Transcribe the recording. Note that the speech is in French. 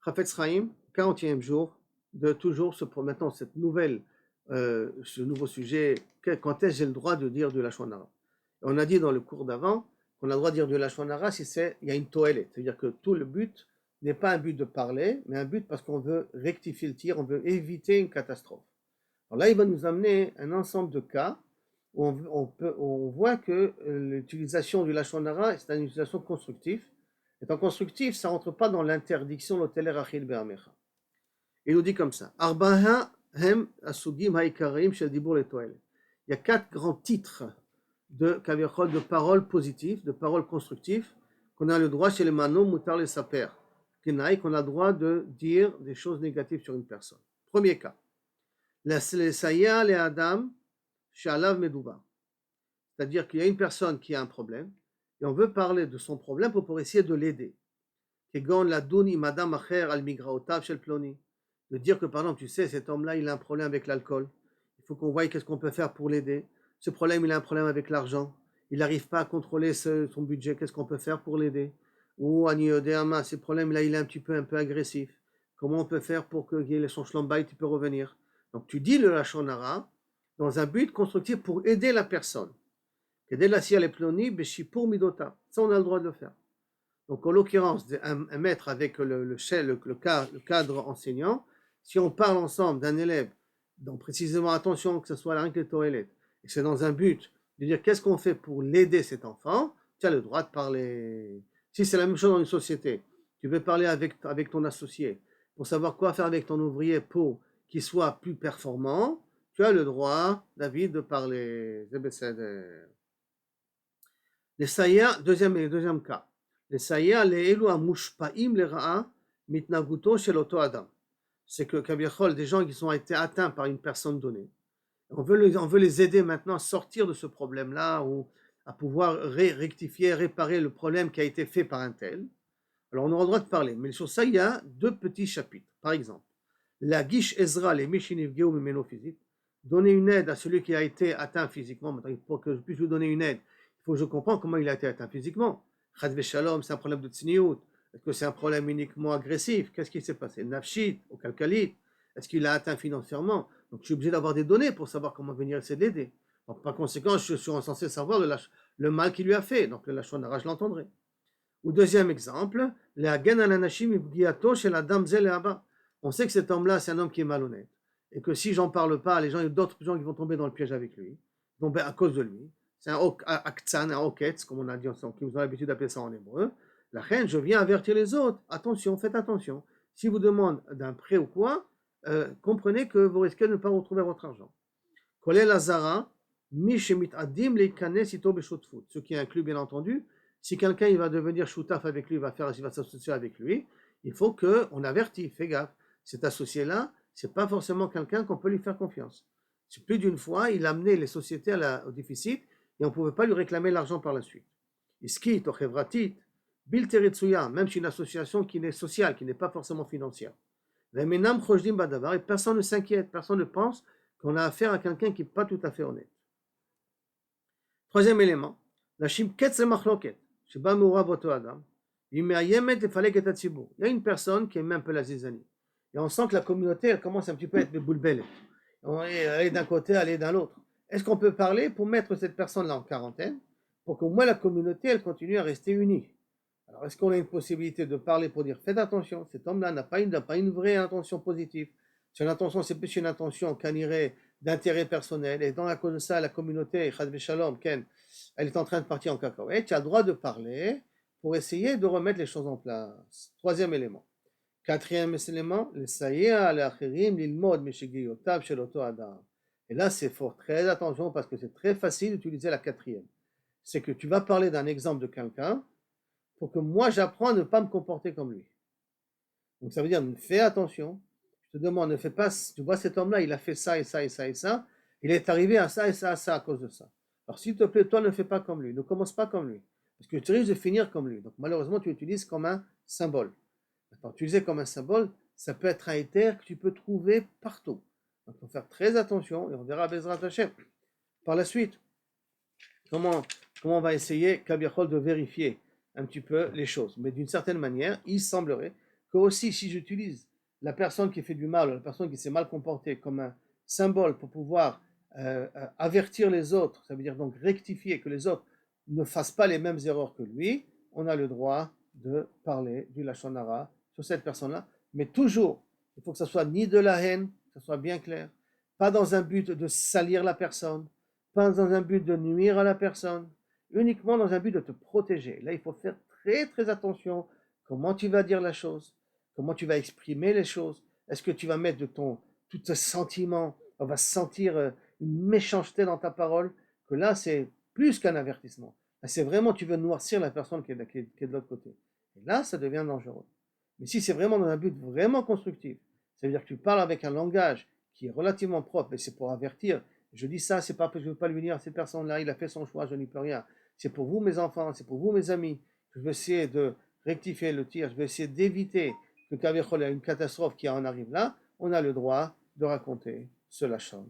Chafetz Chaim, 40e jour de toujours maintenant ce nouveau sujet, quand est-ce que j'ai le droit de dire de la Lachon Hara. On a dit dans le cours d'avant qu'on a le droit de dire de la Lachon Hara si il y a une toélette, c'est-à-dire que tout le but n'est pas un but de parler, mais un but parce qu'on veut rectifier le tir, on veut éviter une catastrophe. Alors là, il va nous amener un ensemble de cas où on voit que l'utilisation du Lachon Hara, c'est une utilisation constructive. Étant constructif, ça ne rentre pas dans l'interdiction l'hôtelaire Achil Be'amecha. Il nous dit comme ça. Arbaha hem asugim haikarim shel dibur letoel. Il y a 4 grands titres de paroles positives, de paroles constructives, qu'on a le droit chez les manos mutar les saper, qu'on a le droit de dire des choses négatives sur une personne. Premier cas. La saya le adam shalav meduba. C'est-à-dire qu'il y a une personne qui a un problème, et on veut parler de son problème pour essayer de l'aider. De dire que par exemple, tu sais, cet homme-là, il a un problème avec l'alcool. Il faut qu'on voie qu'est-ce qu'on peut faire pour l'aider. Ce problème, il a un problème avec l'argent. Il n'arrive pas à contrôler son budget. Qu'est-ce qu'on peut faire pour l'aider? Ou Aniodéama, ce problème-là, il est un peu agressif. Comment on peut faire pour que son shlombaï, tu peux revenir? Donc tu dis le Lachon Hara dans un but constructif pour aider la personne. Ça, on a le droit de le faire. Donc, en l'occurrence, un maître avec le cadre enseignant, si on parle ensemble d'un élève, donc précisément attention que ce soit la règle des toilettes, et c'est dans un but de dire qu'est-ce qu'on fait pour l'aider cet enfant, tu as le droit de parler. Si c'est la même chose dans une société, tu veux parler avec ton associé pour savoir quoi faire avec ton ouvrier pour qu'il soit plus performant, tu as le droit, David, de parler. Les saïa, deuxième cas. Les saïa, les elu amushpaim le ra'a mitnaguto shel oto adam. C'est que kaviachol, des gens qui ont été atteints par une personne donnée. On veut les aider maintenant à sortir de ce problème-là ou à pouvoir rectifier, réparer le problème qui a été fait par un tel. Alors on aura le droit de parler, mais sur ça il y a 2 petits chapitres. Par exemple, la guiche Ezra, les mishinivgeu mimeno physique, donner une aide à celui qui a été atteint physiquement. Maintenant, pour que je puisse lui donner une aide, il faut que je comprenne comment il a été atteint physiquement. Chad Shalom, c'est un problème de tsniout. Est-ce que c'est un problème uniquement agressif? Qu'est-ce qui s'est passé? Nafshit ou kalkalit? Est-ce qu'il a atteint financièrement? Donc je suis obligé d'avoir des données pour savoir comment venir essayer de l'aider. Donc par conséquent, je suis censé savoir le mal qu'il lui a fait. Donc le Lachon Hara, je l'entendrai. Ou deuxième exemple, on sait que cet homme-là, c'est un homme qui est malhonnête. Et que si j'en parle pas, il y a d'autres gens qui vont tomber dans le piège avec lui, donc à cause de lui. C'est un aktzan, un oketz, comme on a dit ensemble, qui nous a l'habitude d'appeler ça en hébreu. La reine, je viens avertir les autres. Attention, faites attention. Si vous demandez d'un prêt ou quoi, comprenez que vous risquez de ne pas retrouver votre argent. Kolel Azara, Mishemit Adim, les kanes sito beshotfut. Ce qui inclut, bien entendu, si quelqu'un il va devenir shoutaf avec lui, il va s'associer avec lui, il faut qu'on avertit, fais gaffe. Cet associé-là, c'est pas forcément quelqu'un qu'on peut lui faire confiance. C'est plus d'une fois, il a amené les sociétés au déficit et on ne pouvait pas lui réclamer l'argent par la suite. Iski, tochevratit, bil teretsuya, même si une association qui n'est sociale, qui n'est pas forcément financière. Vemenam chojdim badavar, et personne ne s'inquiète, personne ne pense qu'on a affaire à quelqu'un qui n'est pas tout à fait honnête. Troisième élément, la shim ketz machloket. Il y a une personne qui aime un peu la zizanie. Et on sent que la communauté, elle commence un petit peu à être boulbelle. Elle est d'un côté, elle est d'un l'autre. Est-ce qu'on peut parler pour mettre cette personne-là en quarantaine, pour qu'au moins la communauté, elle continue à rester unie? Alors, est-ce qu'on a une possibilité de parler pour dire, faites attention, cet homme-là n'a pas une vraie intention positive. Son intention, c'est plus une intention canirée d'intérêt personnel. Et dans la cause de ça, la communauté, Chad Shalom, Ken, elle est en train de partir en cacahuète. Tu as le droit de parler pour essayer de remettre les choses en place. Troisième élément. Quatrième élément, le saïa l'akhirim l'ilmod mishigiyotav shel oto adam. Et là, c'est fort, très attention parce que c'est très facile d'utiliser la quatrième. C'est que tu vas parler d'un exemple de quelqu'un pour que moi j'apprends à ne pas me comporter comme lui. Donc ça veut dire, fais attention. Je te demande, ne fais pas, tu vois cet homme-là, il a fait ça et ça et ça et ça, il est arrivé à ça et ça à cause de ça. Alors s'il te plaît, toi ne fais pas comme lui, ne commence pas comme lui, parce que tu risques de finir comme lui. Donc malheureusement, tu l'utilises comme un symbole. Maintenant, utiliser comme un symbole, ça peut être un éther que tu peux trouver partout. Donc il faut faire très attention et on verra Bezrat Hashem. Par la suite, comment on va essayer, Kabiachol, de vérifier un petit peu les choses. Mais d'une certaine manière, il semblerait que aussi si j'utilise la personne qui fait du mal, ou la personne qui s'est mal comportée comme un symbole pour pouvoir avertir les autres, ça veut dire donc rectifier que les autres ne fassent pas les mêmes erreurs que lui, on a le droit de parler du Lachon Hara sur cette personne-là, mais toujours, il faut que ça soit ni de la haine, que ça soit bien clair, pas dans un but de salir la personne, pas dans un but de nuire à la personne, uniquement dans un but de te protéger. Là, il faut faire très très attention comment tu vas dire la chose, comment tu vas exprimer les choses. Est-ce que tu vas mettre de tous tes sentiments, on va sentir une méchanceté dans ta parole, que là, c'est plus qu'un avertissement. Là, c'est vraiment, tu veux noircir la personne qui est de l'autre côté. Et là, ça devient dangereux. Mais si c'est vraiment dans un but vraiment constructif, ça veut dire que tu parles avec un langage qui est relativement propre, et c'est pour avertir. Je dis ça, c'est pas parce que je veux pas lui dire, cette personne-là, il a fait son choix, je n'y peux rien. C'est pour vous, mes enfants, c'est pour vous, mes amis. Je vais essayer de rectifier le tir, je vais essayer d'éviter que Kavechol ait une catastrophe qui en arrive là. On a le droit de raconter ce lachon.